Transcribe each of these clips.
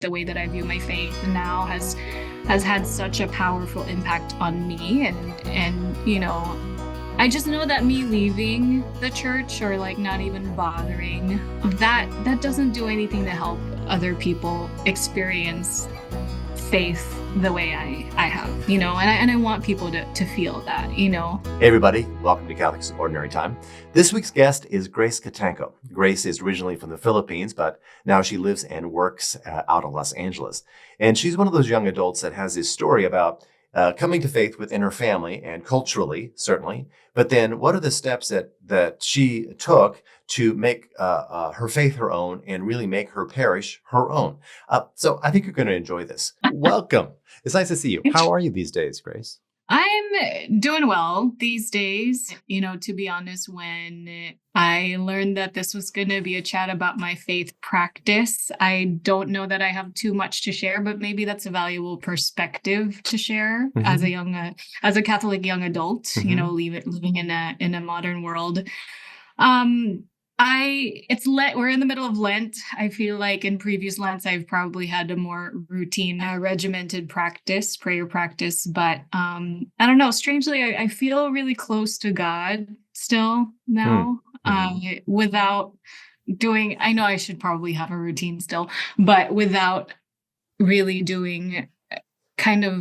the way that I view my faith now has had such a powerful impact on me. And I just know that me leaving the church or like not even bothering, that doesn't do anything to help other people experience faith the way I have, and I want people to feel that. Hey everybody, welcome to Catholics Ordinary Time. This week's guest is Grace Cotangco. Grace is originally from the Philippines, but now she lives and works out in Los Angeles. And she's one of those young adults that has this story about coming to faith within her family and culturally, certainly. But then what are the steps that she took to make her faith her own and really make her parish her own? So I think you're going to enjoy this. Welcome. It's nice to see you. How are you these days, Grace? I'm doing well these days. To be honest, when I learned that this was going to be a chat about my faith practice, I don't know that I have too much to share, but maybe that's a valuable perspective to share as a Catholic young adult, living in a modern world. We're in the middle of Lent. I feel like in previous Lents, I've probably had a more routine, regimented prayer practice. But I don't know. Strangely, I feel really close to God still now, without doing. I know I should probably have a routine still, but without really doing kind of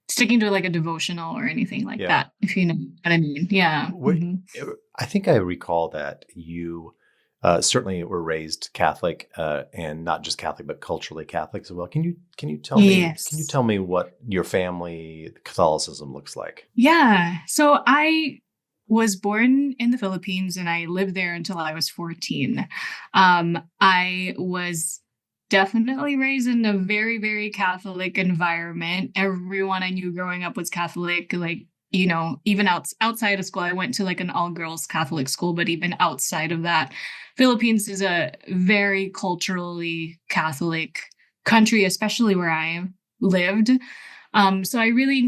sticking to like a devotional or anything like that, if you know what I mean. Yeah. I think I recall that you certainly were raised Catholic, and not just Catholic, but culturally Catholic as well. Can you tell me? Yes. Can you tell me what your family Catholicism looks like? Yeah. So I was born in the Philippines and I lived there until I was 14. I was definitely raised in a very, very Catholic environment. Everyone I knew growing up was Catholic. Like, even outside of school, I went to like an all-girls Catholic school, but even outside of that, Philippines is a very culturally Catholic country, especially where I lived. So I really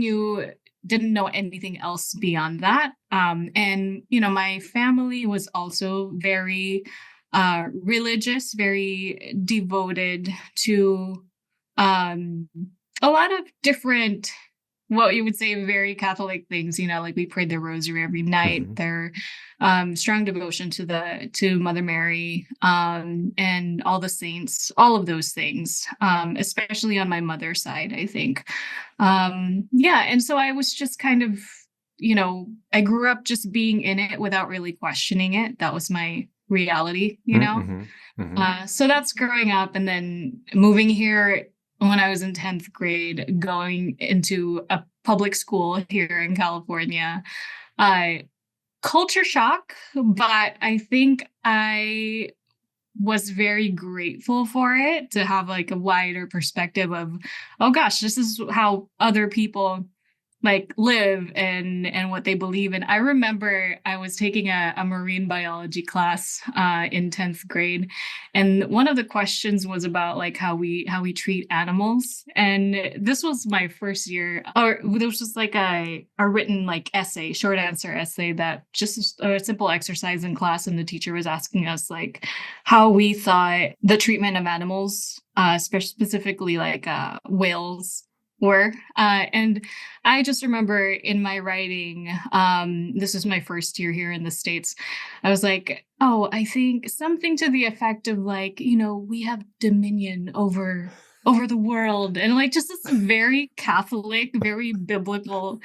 didn't know anything else beyond that. And my family was also very religious, very devoted to a lot of different, what you would say, very Catholic things. Like we prayed the rosary every night. Their strong devotion to Mother Mary, and all the saints, all of those things, especially on my mother's side, I think. And so I was just kind of, I grew up just being in it without really questioning it. That was my reality, so that's growing up, and then moving here when I was in 10th grade, going into a public school here in California. Culture shock, but I think I was very grateful for it, to have like a wider perspective of, oh gosh, this is how other people like live and what they believe in. I remember I was taking a marine biology class in 10th grade, and one of the questions was about like how we treat animals. And this was my first year, or this was like a written like essay, short answer essay, that just a simple exercise in class, and the teacher was asking us like how we thought the treatment of animals, specifically like whales, were. And I just remember in my writing, this was my first year here in the States, I was like, oh, I think something to the effect of like, we have dominion over the world. And like, just this very Catholic, very biblical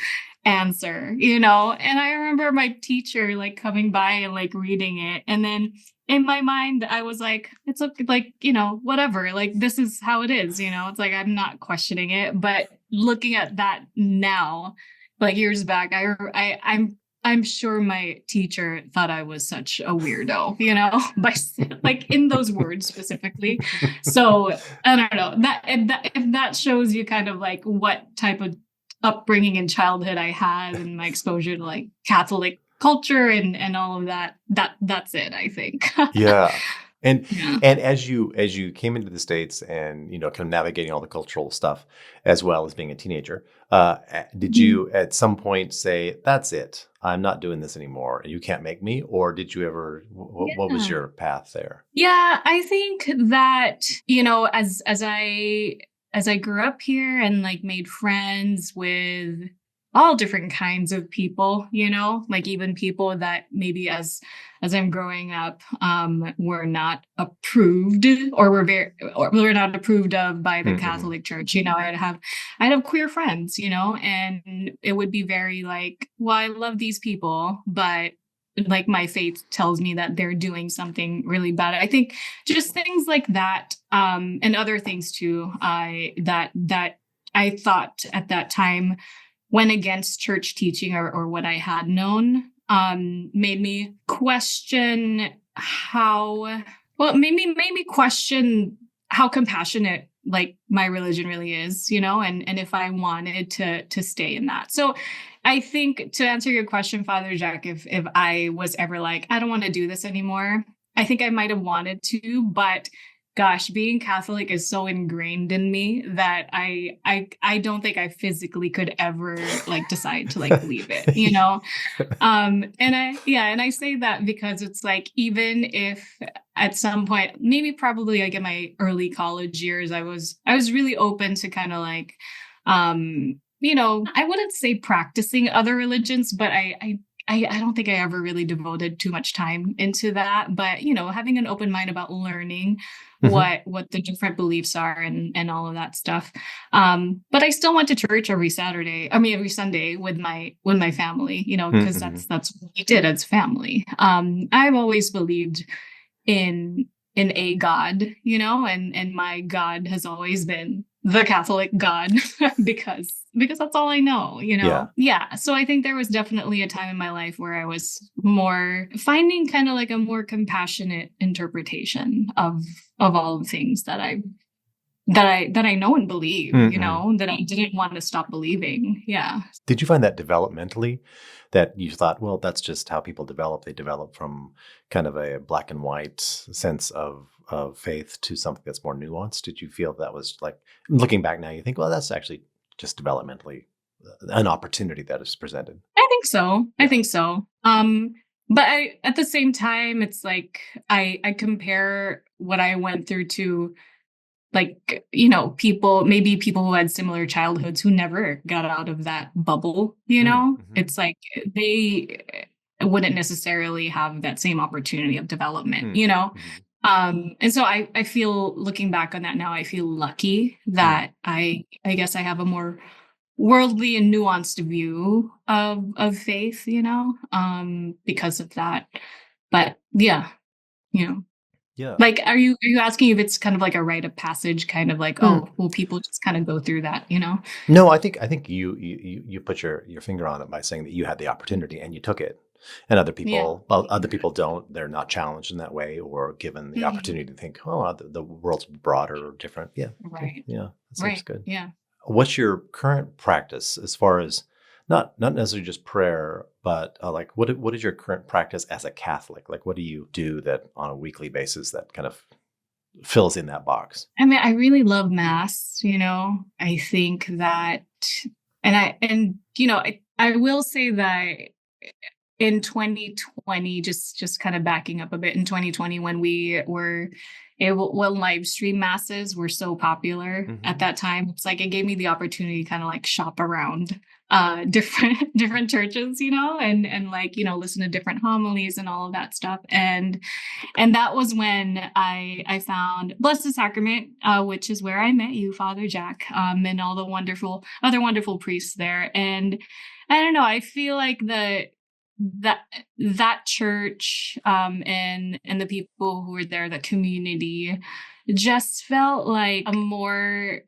answer, and I remember my teacher like coming by and like reading it. And then in my mind, I was like, it's okay, like, whatever, like, this is how it is, it's like, I'm not questioning it. But looking at that now, like years back, I'm sure my teacher thought I was such a weirdo, by like in those words specifically. So I don't know if that shows you kind of like what type of upbringing and childhood I had, and my exposure to like Catholic culture and all of that. That's it, I think. Yeah. And Yeah. as you came into the States and kind of navigating all the cultural stuff as well as being a teenager, did Mhm. you at some point say, "That's it, I'm not doing this anymore, and you can't make me"? Or did you ever? What was Yeah. your path there? Yeah, I think that, as I grew up here and like made friends with all different kinds of people, like even people that maybe as I'm growing up were not approved or were not approved of by the Mm-hmm. Catholic Church. I'd have queer friends, and it would be very like, well, I love these people, but like my faith tells me that they're doing something really bad. I think just things like that, and other things too, that I thought at that time went against church teaching, or what I had known, made me question how well, made me question how compassionate like my religion really is, and if I wanted to stay in that. So I think, to answer your question, Father Jack, if I was ever like, I don't want to do this anymore, I think I might have wanted to, but gosh, being Catholic is so ingrained in me that I don't think I physically could ever like decide to like leave it, and I say that because it's like, even if at some point, maybe probably like in my early college years, I was really open to kind of like, I wouldn't say practicing other religions, but I don't think I ever really devoted too much time into that. But having an open mind about learning Hmm. what the different beliefs are, and all of that stuff. But I still went to church every Saturday. I mean, every Sunday with my family. Because Hmm. that's what we did as family. I've always believed in a God, and my God has always been the Catholic God because that's all I know. Yeah. Yeah. So I think there was definitely a time in my life where I was more finding kind of like a more compassionate interpretation of all the things that I know and believe, Hmm. that I didn't want to stop believing. Yeah. Did you find that developmentally that you thought, well, that's just how people develop? They develop from kind of a black and white sense of faith to something that's more nuanced. Did you feel that was like, looking back now, you think, well, that's actually just developmentally an opportunity that is presented? I think so. I Yeah. think so. But at the same time, it's like I compare what I went through to, like, people who had similar childhoods who never got out of that bubble. Mm-hmm. It's like they wouldn't necessarily have that same opportunity of development. Mm-hmm. And so I feel, looking back on that now, I feel lucky that I guess I have a more worldly and nuanced view of faith, because of that. But yeah, you know. Yeah. Like, are you asking if it's kind of like a rite of passage, kind of like, Mm. oh, well, people just kind of go through that? No, I think you put your finger on it by saying that you had the opportunity and you took it. And other Yeah. people, well, other people don't. They're not challenged in that way or given the Mhm. opportunity to think, oh, the world's broader or different. Yeah. Okay. Right. Yeah. That seems Right. good. Yeah. What's your current practice as far as not necessarily just prayer, but like what is your current practice as a Catholic? Like, what do you do that on a weekly basis that kind of fills in that box? I mean, I really love mass. I think that, I will say that in 2020, just kind of backing up a bit, in 2020, when we were able, when live stream masses were so popular at Hmm. that time, it's like it gave me the opportunity to kind of like shop around different different churches, and like, listen to different homilies and all of that stuff. And that was when I found Blessed Sacrament, which is where I met you, Father Jack, and all the other wonderful priests there. And I don't know, I feel like that that church, and the people who were there, the community, just felt like a more,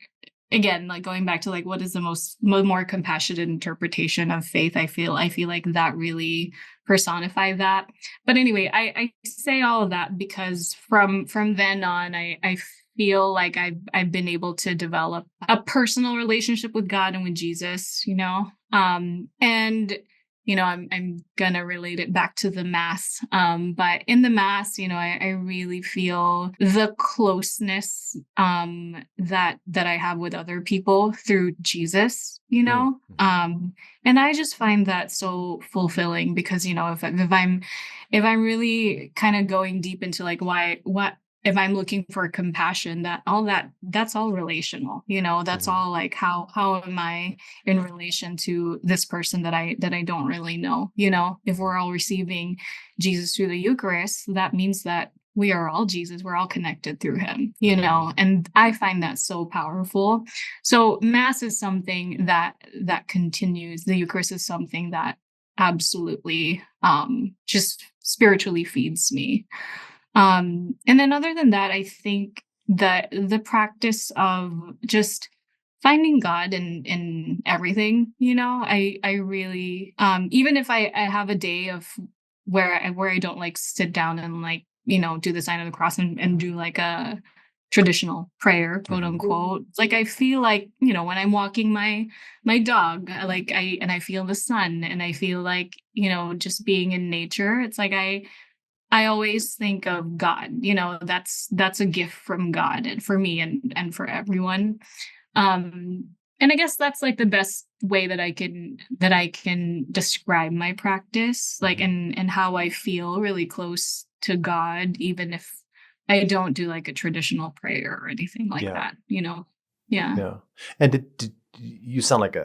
again, like going back to like, what is the more compassionate interpretation of faith. I feel like that really personified that. But anyway, I say all of that because from then on, I feel like I've been able to develop a personal relationship with God and with Jesus, and I'm gonna relate it back to the mass. But in the mass, I really feel the closeness that I have with other people through Jesus, and I just find that so fulfilling because, if I'm really kind of going deep into like why what if I'm looking for compassion, that's all relational, that's Mhm. all like how am I in relation to this person that I don't really know. If we're all receiving Jesus through the Eucharist, that means that we are all Jesus. We're all connected through him, Mhm. and I find that so powerful. So mass is something that continues. The Eucharist is something that absolutely just spiritually feeds me. And then other than that, I think that the practice of just finding God in everything, I really even if I have a day of where I don't like sit down and like, do the sign of the cross and do like a traditional prayer, quote Mhm. unquote. Like I feel like, when I'm walking my dog, I feel the sun and I feel like, just being in nature, it's like I always think of God, that's a gift from God and for me and for everyone. And I guess that's like the best way that I can describe my practice, like Mhm. and how I feel really close to God, even if I don't do like a traditional prayer or anything like Yeah. that. Yeah. Yeah. And did you sound like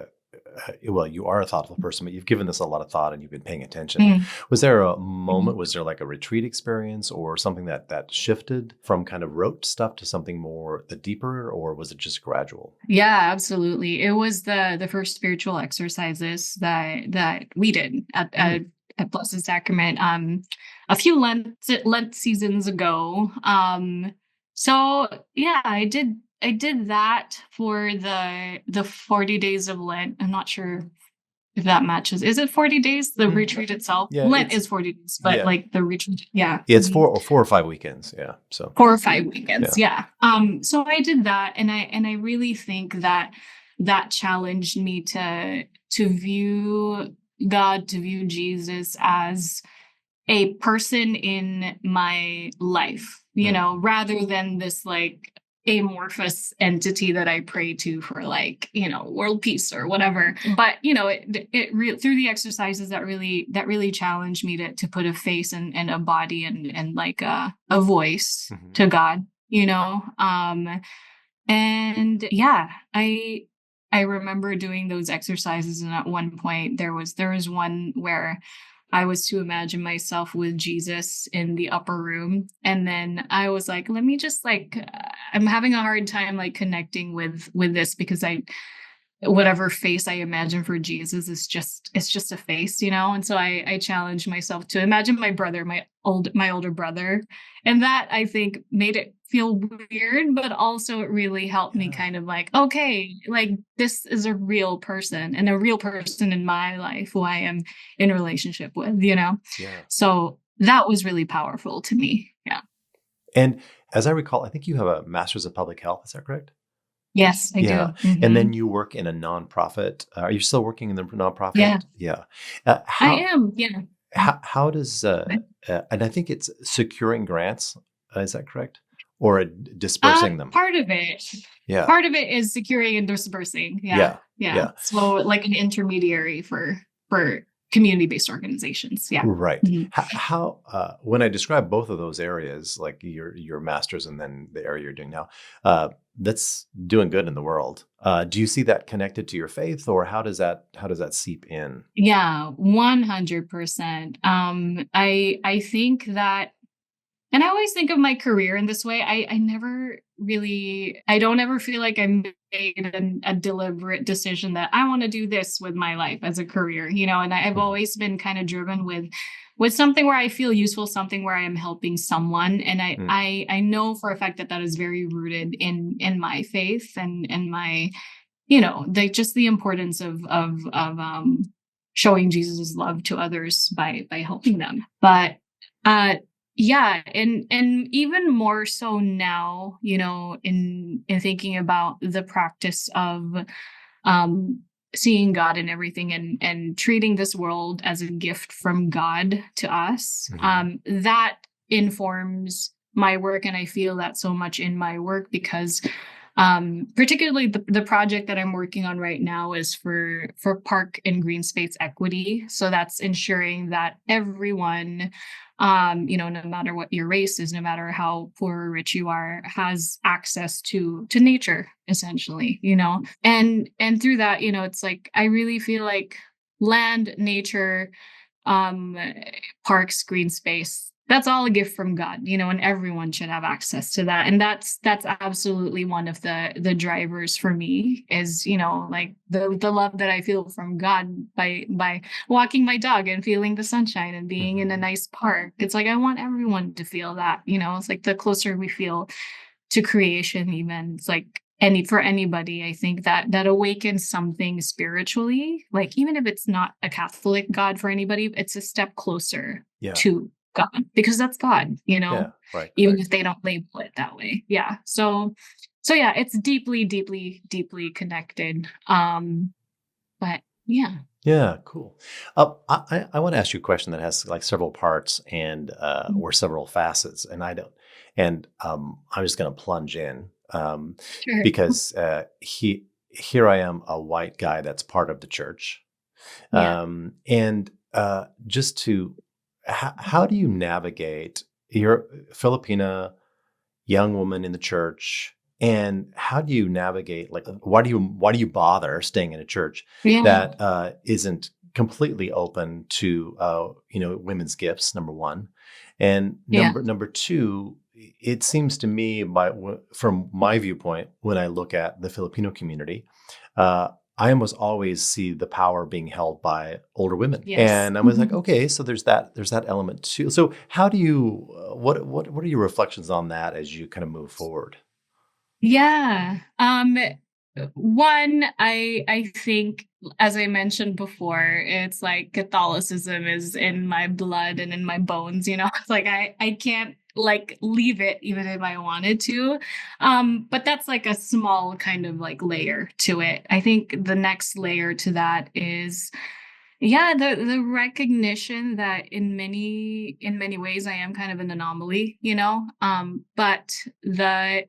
well, you are a thoughtful person, but you've given this a lot of thought and you've been paying attention. Mm, Was there a mhm. moment, was there like a retreat experience or something that shifted from kind of rote stuff to something more the deeper, or was it just gradual? Yeah, absolutely. It was the first spiritual exercises that we did Mm. at Blessed Sacrament a few Lent seasons ago. So yeah, I did that for the 40 days of Lent. I'm not sure if that matches. Is it 40 days, the Mm. retreat itself? Yeah, Lent is 40 days, but yeah. like the retreat, yeah. It's Mhm. 4 or 5 weekends. Yeah. So 4 or 5 weekends, yeah. yeah. So I did that, and I really think that challenged me to view God, to view Jesus as a person in my life, Mm. rather than this like amorphous entity that I pray to for like, world peace or whatever. But through the exercises that really challenged me to put a face and a body and like a voice Mhm. to God, and yeah, I remember doing those exercises, and at one point there was one where I was to imagine myself with Jesus in the upper room, and then I was like, let me just like I'm having a hard time like connecting with this because I whatever face I imagine for Jesus is just it's just a face, And so I challenged myself to imagine my brother, my older brother. And that I think made it feel weird, but also it really helped me Yeah. kind of like, okay, like this is a real person and a real person in my life who I am in relationship with. Yeah. So that was really powerful to me. Yeah. And as I recall, I think you have a master's of public health. Is that correct? Yes, I Yeah. do. And Hmm. then you work in a nonprofit. Are you still working in the nonprofit? Yeah, Yeah. I How am. Yeah. how does and I think it's securing grants. Is that correct? Or dispersing them? Part of it. Yeah. Part of it is securing and dispersing. Yeah. Yeah. Yeah. Yeah. So like an intermediary for community-based organizations. Yeah. Right. Mhm. When I describe both of those areas, like your master's and then the area you're doing now, uh, that's doing good in the world. Do you see that connected to your faith, or how does that seep in? Yeah, 100%. I think that, and I always think of my career in this way. I don't ever feel like I made a deliberate decision that I want to do this with my life as a career, and I've Mhm. always been kind of driven with something where I feel useful, something where I am helping someone. And I, Mm. I, I know for a fact that is very rooted in my faith and my, just the importance of showing Jesus' love to others by helping them. But uh yeah, and even more so now, in thinking about the practice of um seeing God in everything, and treating this world as a gift from God to us. That informs my work, and I feel that so much in my work because particularly the project that I'm working on right now is for park and green space equity. So that's ensuring that everyone, no matter what your race is, no matter how poor or rich you are, has access to nature, essentially, and through that, it's like I really feel like land, nature, um parks, green space, that's all a gift from God, and everyone should have access to that. And that's absolutely one of the drivers for me is, like the love that I feel from God by walking my dog and feeling the sunshine and being in a nice park. It's like I want everyone to feel that, it's like the closer we feel to creation, even it's like for anybody, I think that awakens something spiritually, like even if it's not a Catholic God, for anybody it's a step closer Yeah. to God, because that's God, Yeah. Right. even Right. if they don't label it that way. Yeah. So yeah, it's deeply, deeply, deeply connected. But yeah. Yeah, cool. I want to ask you a question that has like several parts and or several facets, and I'm just going to plunge in Sure. because here I am, a white guy that's part of the church, Yeah. and just to how do you navigate? You're a Filipina young woman in the church, and how do you navigate, like why do you bother staying in a church Yeah. that isn't completely open to women's gifts, number one, and Yeah. number two, it seems to me, from my viewpoint, when I look at the Filipino community, uh, I almost always see the power being held by older women, Yes. and I was like, okay, so there's that element too. So how do you what are your reflections on that as you kind of move forward? Yeah. One, I think, as I mentioned before, it's like Catholicism is in my blood and in my bones, It's like I can't like leave it even if I wanted to. But that's like a small kind of like layer to it. I think the next layer to that is, yeah, the recognition that in many ways I am kind of an anomaly, but the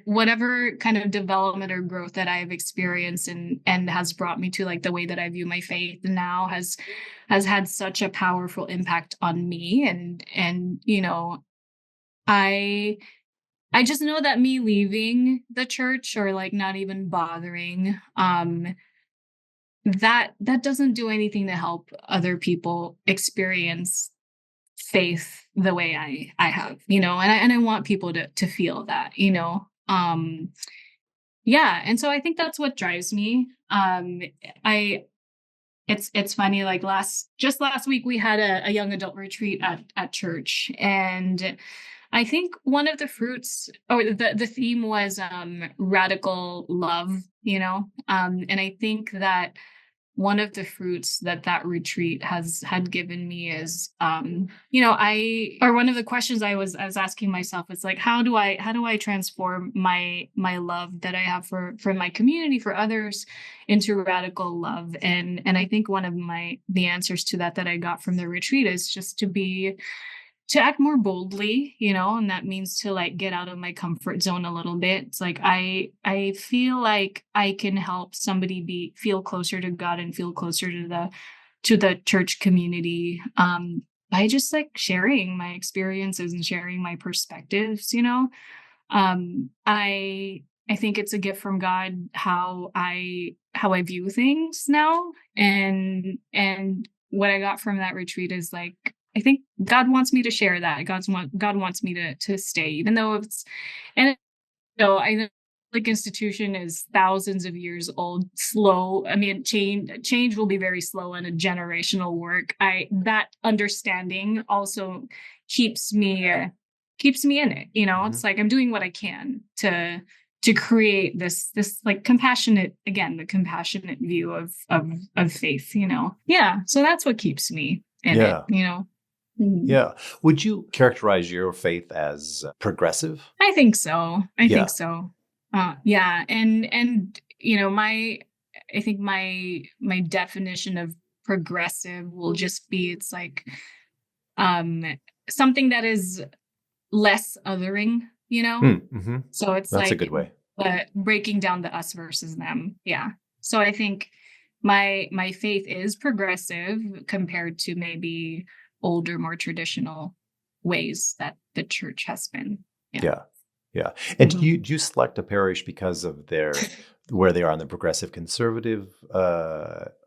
whatever kind of development or growth that I've experienced and has brought me to like the way that I view my faith now has had such a powerful impact on me. And I I just know that me leaving the church or like not even bothering, that doesn't do anything to help other people experience faith the way I have, and I want people to feel that, yeah. And so I think that's what drives me. I It's funny, like last week we had a young adult retreat at church, and I think one of the fruits, or the theme was radical love, and I think that one of the fruits that retreat has had given me is, I or one of the questions I was asking myself is like, how do I transform my love that I have for my community, for others, into radical love? And I think one of the answers to that I got from the retreat is just to act more boldly, and that means to like get out of my comfort zone a little bit. It's like I feel like I can help somebody feel closer to God and feel closer to the church community, by just like sharing my experiences and sharing my perspectives, I think it's a gift from God how I view things now. And what I got from that retreat is like, I think God wants me to share that. God wants me to stay, even though and I know like institution is thousands of years old, slow. I mean, change will be very slow in a generational work. That understanding also keeps me keeps me in it. Mhm. It's like I'm doing what I can to create this like compassionate, again, the compassionate view of faith. Yeah. So that's what keeps me in it. Yeah. Mhm. Yeah. Would you characterize your faith as progressive? I think so. I think Yeah. so. Yeah, and my I think my definition of progressive will just be, it's like um something that is less othering, you know? Mm-hmm. So it's That's a like good way. breaking down the us versus them. Yeah. So I think my faith is progressive compared to maybe older, more traditional ways that the church has been. Yeah. Yeah. Yeah. And Mhm. do you select a parish because of their where they are on the progressive conservative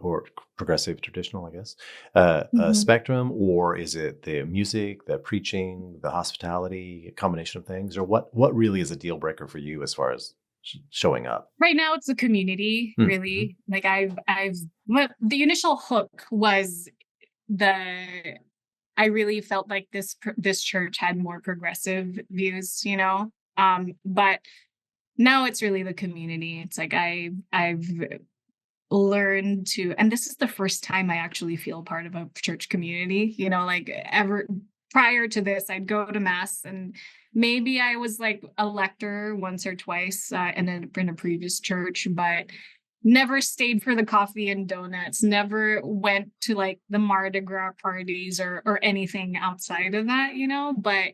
or progressive traditional, I guess, Mhm. spectrum, or is it the music, the preaching, the hospitality, a combination of things, or what really is a deal breaker for you as far as showing up? Right now it's the community, Mm-hmm. really. Like I've what the initial hook was the I really felt like this church had more progressive views, you know. But now it's really the community. It's like I've learned to, and this is the first time I actually feel part of a church community, you know, like ever prior to this, I'd go to mass and maybe I was like a lector once or twice in a previous church, but never stayed for the coffee and donuts, never went to like the Mardi Gras parties or anything outside of that, you know, but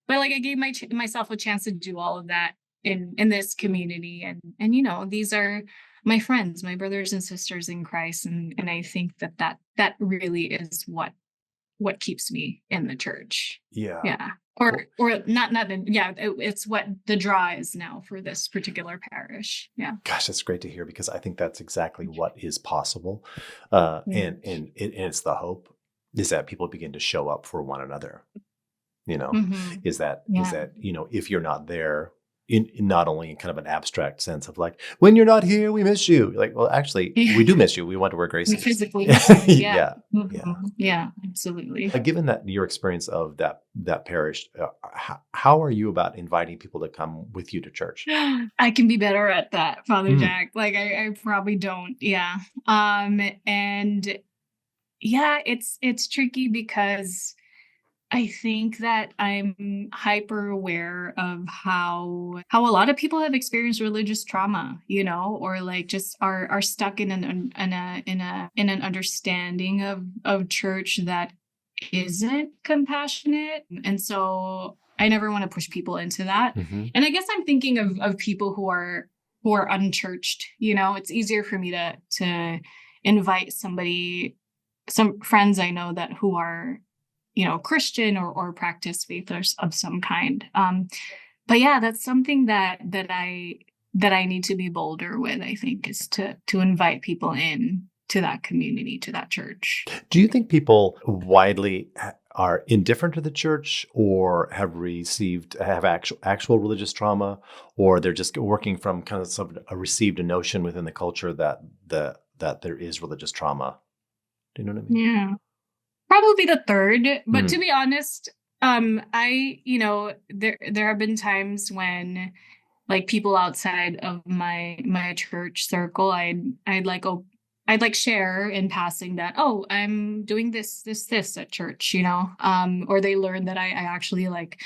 like I gave myself a chance to do all of that in this community, and you know, these are my friends, my brothers and sisters in Christ, and I think that really is what keeps me in the church. Yeah. Yeah. Well, Or not in, yeah, it's what the draw is now for this particular parish. Yeah. gosh, that's great to hear because I think that's exactly what is possible, Yeah. and it's the hope is that people begin to show up for one another. You know, Mhm. is Yeah. that if you're not there in not only in kind of an abstract sense of like when you're not here we miss you, like, well, actually we do miss you, we wonder where Grace We is. physically miss you. Yeah. Yeah. Yeah. Mhm. Yeah, absolutely. Given that your experience of that parish, how are you about inviting people to come with you to church? I can be better at that, Father Mm, Jack. Like I probably don't. Yeah. And yeah, it's tricky because I think that I'm hyper aware of how a lot of people have experienced religious trauma, you know, or like just are stuck in an understanding of church that isn't compassionate. And so I never want to push people into that. hmm. And I guess I'm thinking of people who are unchurched, you know. It's easier for me to invite some friends I know that who are, you know, Christian or practice faith of some kind. But yeah, that's something that I need to be bolder with, I think, is to invite people in to that community, to that church. Do you think people widely are indifferent to the church, or have actual religious trauma, or they're just working from kind of a received notion within the culture that there is religious trauma? Do you know what I mean? Yeah. Probably the third, but to Mm, be honest, I, you know, there have been times when like people outside of my church circle, I'd like I'd like share in passing that, oh, I'm doing this at church, you know, or they learn that I actually like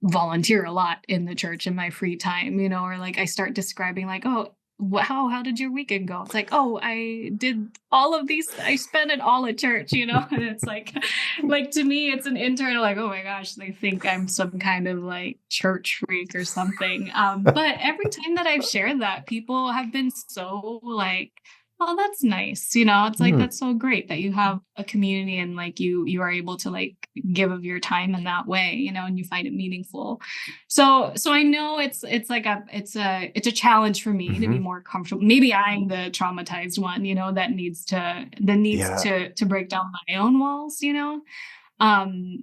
volunteer a lot in the church in my free time, you know, or like I start describing like, oh, how did your weekend go? It's like, oh, I did all of these, I spent it all at church, you know. And it's like to me it's an internal like, oh my gosh, they think I'm some kind of like church freak or something. But every time that I've shared that, people have been so like, oh, that's nice, you know. It's like, mm, that's so great that you have a community and like you are able to like give of your time in that way, you know, and you find it meaningful. So I know it's like it's a challenge for me to be hmm. more comfortable. Maybe I'm the traumatized one, you know, that needs Yeah. to break down my own walls, you know.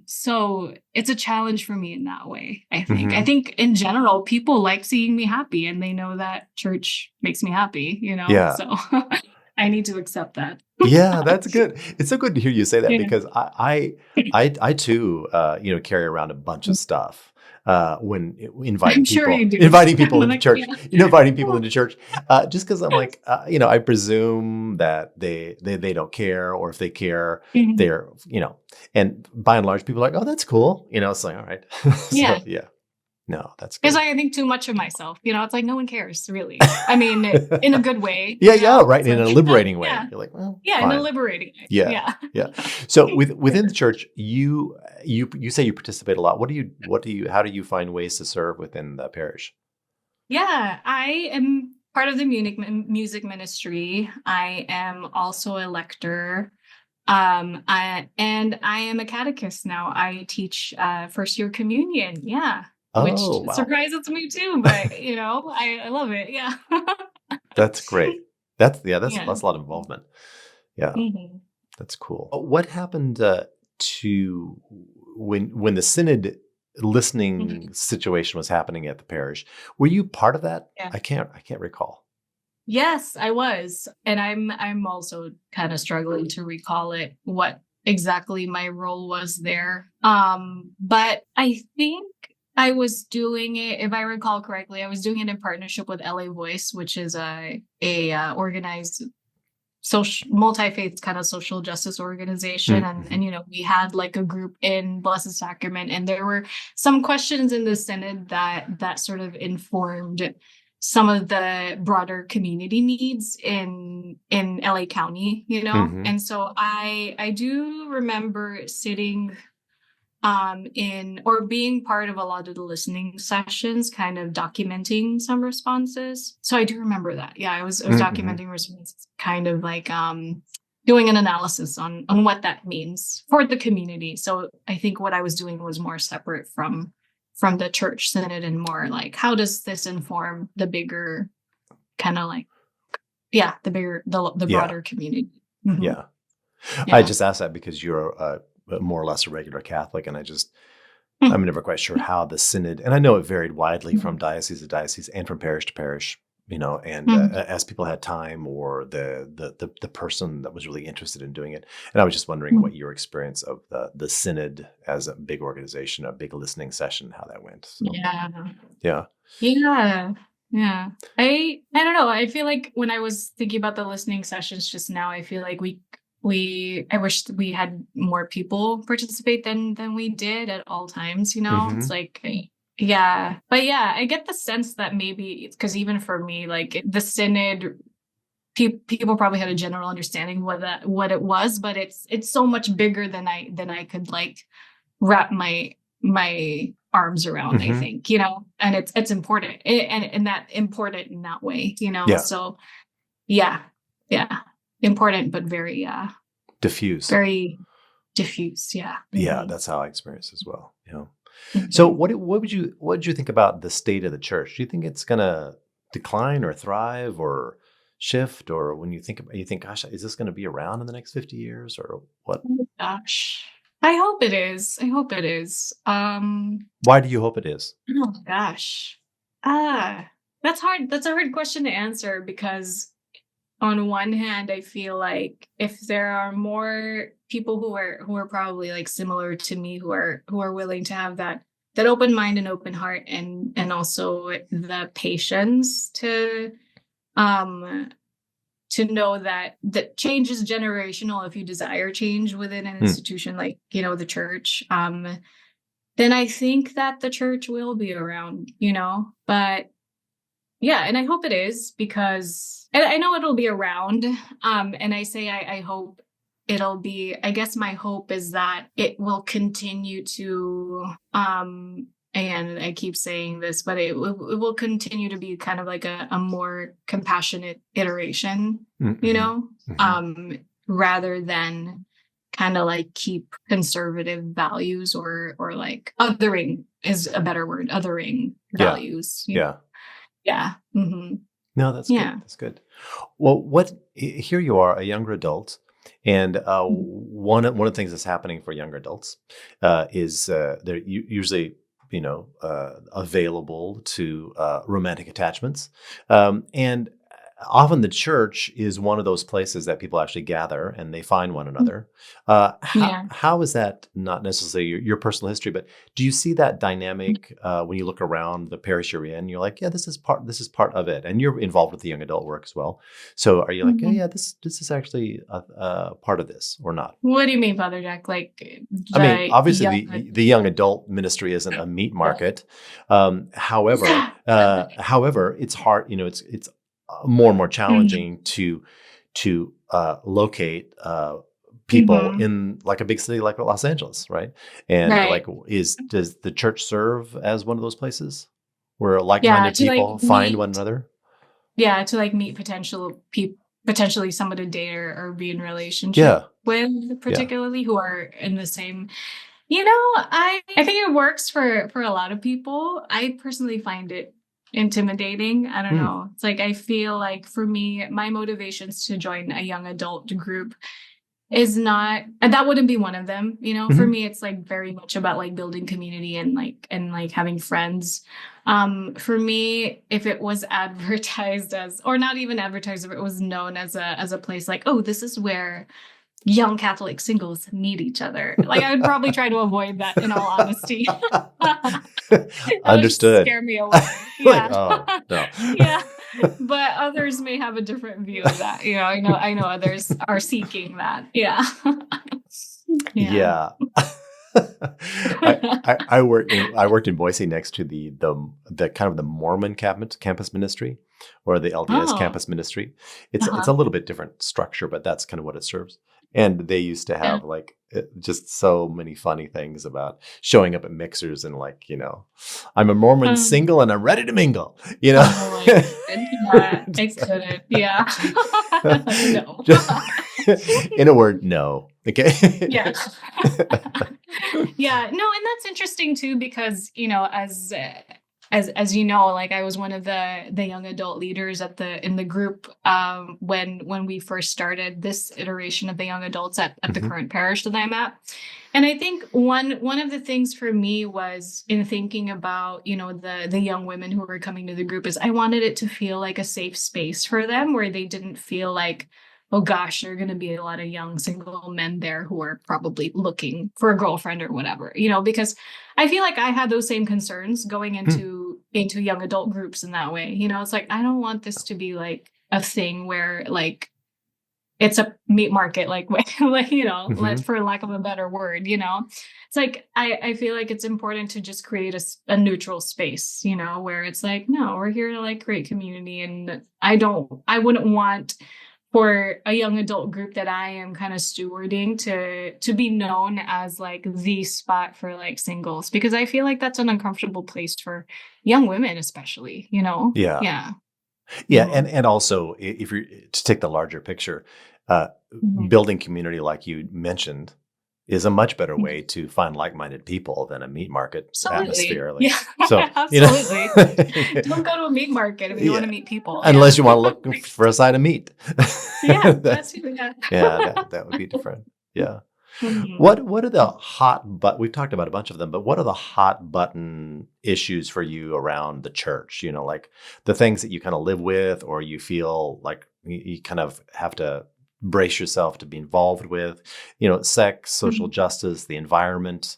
So it's a challenge for me in that way. I Hmm. think in general people like seeing me happy and they know that church makes me happy, you know. Yeah. So I need to accept that. Yeah, that's good. It's so good to hear you say that Yeah. because I too, carry around a bunch of stuff when I'm sure you do. inviting people I'm into like, church, yeah. inviting people into church, just because I'm like, I presume that they don't care, or if they care, Mhm. and by and large, people are like, oh, that's cool. It's like, all right. Yeah. So yeah. No, that's Because good. I think too much of myself. It's like no one cares, really. I mean, in a good way, Yeah, yeah, right. It's In like, a liberating way. yeah, You're like, well, yeah, in a fine. liberating way. Yeah, Yeah. yeah. So within the church, you say you participate a lot. How do you find ways to serve within the parish? Yeah, I am part of the music ministry. I am also a lector. And I am a catechist now. I teach first year communion. Yeah, which Oh, wow. surprises me too, but I love it. Yeah. That's great. That's Yeah. that's a lot of involvement. Yeah, Mhm. that's cool. What happened to when the synod listening Mhm. situation was happening at the parish? Were you part of that? Yeah. I can't recall. Yes, I was. And I'm also kind of struggling to recall it, what exactly my role was there. But I think I was doing it, if I recall correctly, I was doing it in partnership with LA Voice, which is a organized social multi-faith kind of social justice organization. And Mm-hmm. we had like a group in Blessed Sacrament, and there were some questions in the synod that sort of informed some of the broader community needs in LA County. Mm-hmm. And so I do remember sitting in or being part of a lot of the listening sessions, kind of documenting some responses. So I do remember that. Yeah, I was Mm-hmm. documenting responses, kind of like doing an analysis on what that means for the community. So I think what I was doing was more separate from the church synod, and more like, how does this inform the bigger kind of like, yeah, the Yeah, broader community. Hmm. yeah. I Yeah. just asked that because you're more or less a regular Catholic, and I'm Mm-hmm. never quite sure how the synod, and I know it varied widely from diocese to diocese and from parish to parish. And Mm-hmm. as people had time, or the person that was really interested in doing it. And I was just wondering what your experience of the synod as a big organization, a big listening session, how that went. So Yeah. yeah. Yeah. Yeah. I don't know. I feel like when I was thinking about the listening sessions just now, I feel like I wish we had more people participate than we did at all times. It's Hmm. like, yeah. But yeah, I get the sense that maybe because even for me, like the synod, people probably had a general understanding what it was, but it's so much bigger than I could like wrap my arms around, I Hmm. think. And it's important, and that important in that way. Yeah. So yeah. Yeah, important, but very Diffuse. very diffuse. Yeah. Yeah, Hmm. that's how I experience as well. So Hmm. what would you think about the state of the church? Do you think it's gonna decline or thrive or shift? Or when you think, gosh, is this gonna be around in the next 50 years or what? Oh, gosh, I hope it is. I hope it is. Why do you hope it is? Oh gosh. Ah, that's hard. That's a hard question to answer, because on one hand, I feel like if there are more people who are probably like similar to me, who are willing to have that open mind and open heart, and also the patience um to know that change is generational. If you desire change within an Hmm. institution like the church, then I think that the church will be around. But yeah, and I hope it is, because and I know it'll be around. And I say I hope it'll be. I guess my hope is that it will continue to. And I keep saying this, but it will continue to be kind of like a more compassionate iteration, Mm-hmm. Hmm. rather than kind of like keep conservative values, or like othering is a better word, othering Yeah. values. Yeah. Yeah. Hmm. No, that's good. Yeah. That's good. Well, here you are, a younger adult, and one of the things that's happening for younger adults is they're usually available to romantic attachments, and often the church is one of those places that people actually gather and they find one another. Yeah. How is that not necessarily your personal history, but do you see that dynamic when you look around the parish you're in? You're like, yeah, this is part of it, and you're involved with the young adult work as well. So are you like, yeah, Mhm. yeah, this is actually a part of this or not? What do you mean, Father Jack? Like I mean, the obviously, young. the young adult ministry isn't a meat market. However, it's hard. It's more and more Mhm. challenging to locate people Mhm. in like a big city like Los Angeles, right? And like, Right. does the church serve as one of those places where Yeah, like-minded to like people find one meet. another? Yeah, to like meet potentially someone to date or be in relationship Yeah, with, yeah. particularly who are in the same. I think it works for a lot of people. I personally find it intimidating. I don't Hmm. know. It's like I feel like for me, my motivations to join a young adult group is not, and that wouldn't be one of them. For Hmm. me it's like very much about like building community and like having friends. For me, if it was advertised as, or not even advertised, if it was known as a place like, oh, this is where young Catholic singles meet each other, like I would probably try to avoid that, in all honesty. That would just Understood. scare me away. Like, Yeah. oh no. Yeah. But others may have a different view of that. I know others are seeking that. Yeah. Yeah. Yeah. I worked in Boise next to the kind of the Mormon campus ministry or the LDS Oh. campus ministry. It's Uh-huh. a little bit different structure, but that's kind of what it serves. And they used to Yeah. have like just so many funny things about showing up at mixers and like, I'm a Mormon Um, single and I'm ready to mingle, you know. oh my God. Yeah, I couldn't. Yeah. No. In a word, no. Yeah. Okay. Yeah, no, and that's interesting too, because as you know, like I was one of the young adult leaders in the group, when we first started this iteration of the young adults at the Mhm. current parish that I'm at. And I think one of the things for me was, in thinking about the young women who were coming to the group, is I wanted it to feel like a safe space for them, where they didn't feel like, oh gosh, there are going to be a lot of young single men there who are probably looking for a girlfriend or whatever, because I feel like I had those same concerns going Hmm. into young adult groups in that way. It's like, I don't want this to be like a thing where like it's a meat market, like like, let Mhm. for lack of a better word. It's like I feel like it's important to just create a neutral space, where it's like, no, we're here to like create community. And I wouldn't want for a young adult group that I am kind of stewarding to be known as like the spot for like singles, because I feel like that's an uncomfortable place for young women, especially. Yeah. Yeah. Yeah, Mhm. and also if you're to take the larger picture, uh, Mhm. building community like you mentioned is a much better Mhm. way to find like-minded people than a meat market Absolutely. atmosphere. Like, Yeah. so, Absolutely. Don't go to a meat market if you want yeah, to meet people. Yeah. unless you want to look for a side of meat. Yeah, that That's too. Yeah. yeah, that would be different. Yeah. Mhm. What are the we've talked about a bunch of them, but what are the hot button issues for you around the church? Like the things that you kind of live with or you feel like you kind of have to brace yourself to be involved with, sex, social Mhm. justice, the environment,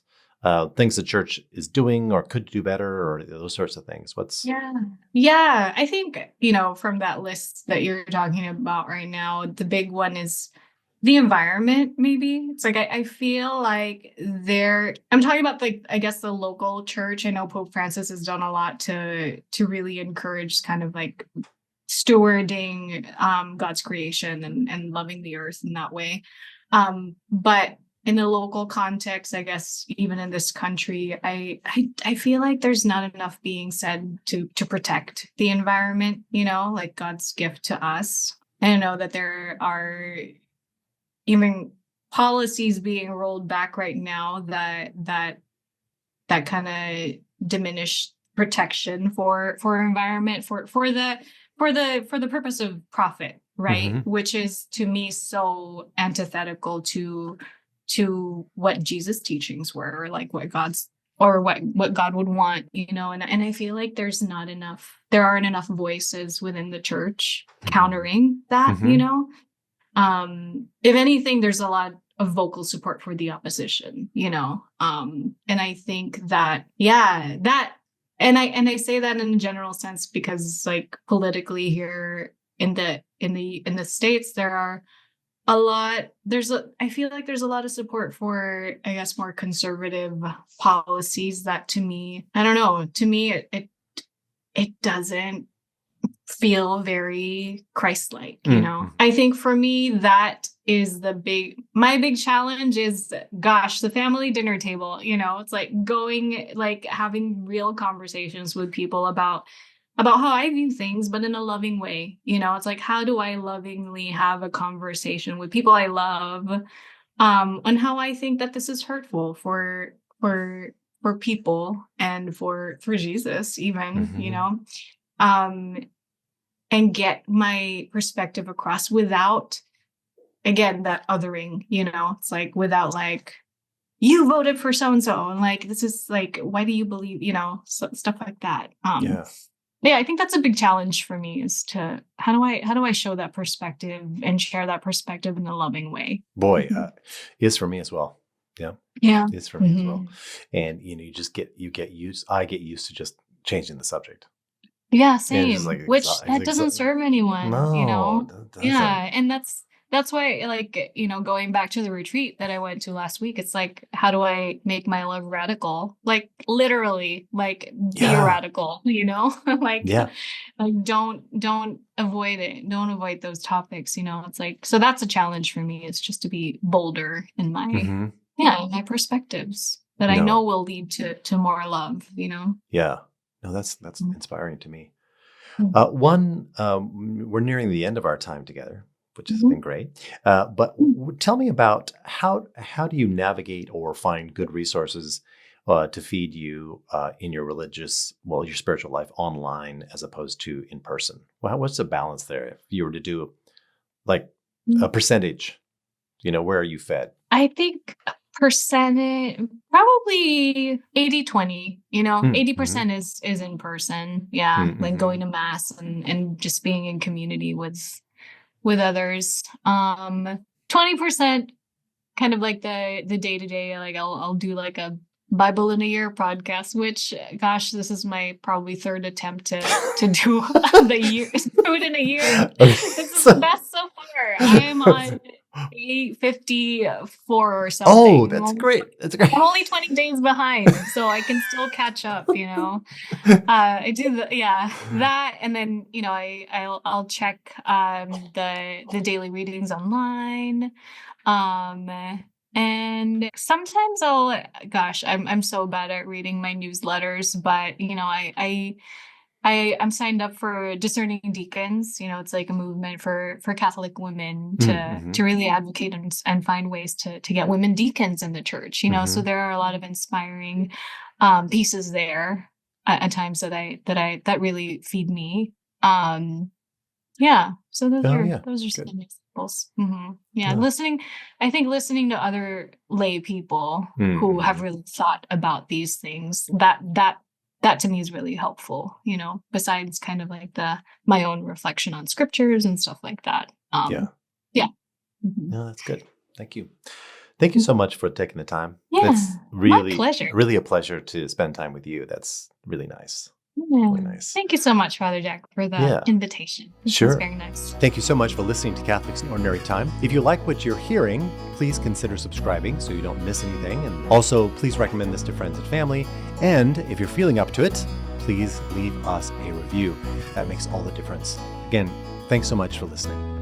things the church is doing or could do better or those sorts of things. What's Yeah. Yeah. I think, from that list that you're talking about right now, the big one is the environment. Maybe it's like I feel like I'm talking about, like, I guess the local church. I know Pope Francis has done a lot to really encourage kind of like stewarding God's creation and loving the earth in that way. But in the local context, I guess even in this country, I feel like there's not enough being said to protect the environment, like God's gift to us. I know that there are even policies being rolled back right now that kind of diminish protection for environment, for the purpose of profit, right? Mhm. Which is, to me, so antithetical to what Jesus teachings were, or like what God's or what God would want, and I feel like there aren't enough voices within the church countering that, Mm-hmm. if anything, there's a lot of vocal support for the opposition, and I think that, yeah, that, and I say that in a general sense because, like, politically here in the States, I feel like there's a lot of support for, I guess, more conservative policies that, to me, I don't know, to me, it doesn't feel very Christ-like, Mm-hmm. I think for me, that is my big challenge is, gosh, the family dinner table, it's like having real conversations with people about how I view things, but in a loving way. It's like, how do I lovingly have a conversation with people I love, on how I think that this is hurtful for people and for Jesus even, Mm-hmm. um, and get my perspective across without, again, that othering. It's like, without, like, you voted for so and so, and, like, this is like, why do you believe, stuff like that. Yeah. Yeah, I think that's a big challenge for me, is to how do I show that perspective and share that perspective in a loving way. Boy, Mhm. is for me as well. Yeah, Yeah. is for me as well. Hmm. And you get used. I get used to just changing the subject, Yeah, and it's just like same. Which that doesn't serve anyone, no, that doesn't. Yeah, and that's why, like, going back to the retreat that I went to last week, it's like, how do I make my love radical? Like, literally, like, be a Yeah, radical, like, yeah. don't avoid it. Don't avoid those topics, It's like, so that's a challenge for me, is just to be bolder in my, Mm-hmm. yeah, in my perspectives that I know No, will lead to more love. yeah, no. That's inspiring to me. Mhm. We're nearing the end of our time together, which has been Mhm. great. But tell me about how do you navigate or find good resources to feed you in your your spiritual life online as opposed to in person? Well, what's the balance there? If you were to do like a Mhm. percentage, where are you fed? I think percentage, probably 80-20. Mm-hmm. 80% is in person. Yeah, like Mm-hmm. going to mass and just being in community with others. 20% kind of like the day-to-day, like I'll do like a Bible in a year podcast, which, gosh, this is my probably third attempt to do the year do it in a year. Okay, This is the so best so far. I am on 854 or oh, something. that's great. That's great. I'm only 20 days behind, so I can still catch up. I do yeah, that, and then, I'll check the daily readings online. Um, and sometimes gosh, I'm so bad at reading my newsletters, but, I'm signed up for Discerning Deacons. It's like a movement for Catholic women to Mm-hmm. to really advocate and find ways to get women deacons in the church. So Mm-hmm. there are a lot of inspiring pieces there at times that really feed me. Um, yeah. So those Oh are yeah, those are good. some examples. Yeah, No. I think listening to other lay people who have Mm-hmm. really thought about these things, that to me is really helpful, besides kind of like my own reflection on scriptures and stuff like that. Yeah. Yeah. Mhm. No, that's good. Thank you. Thank you so much for taking the time. Yeah, That's my really, pleasure. really a pleasure to spend time with you. That's really nice. Yeah. Really nice. Thank you so much, Father Jack, for the Yeah, invitation. This was sure. very nice. Thank you so much for listening to Catholics in Ordinary Time. If you like what you're hearing, please consider subscribing so you don't miss anything. And also, please recommend this to friends and family. And if you're feeling up to it, please leave us a review. That makes all the difference. Again, thanks so much for listening.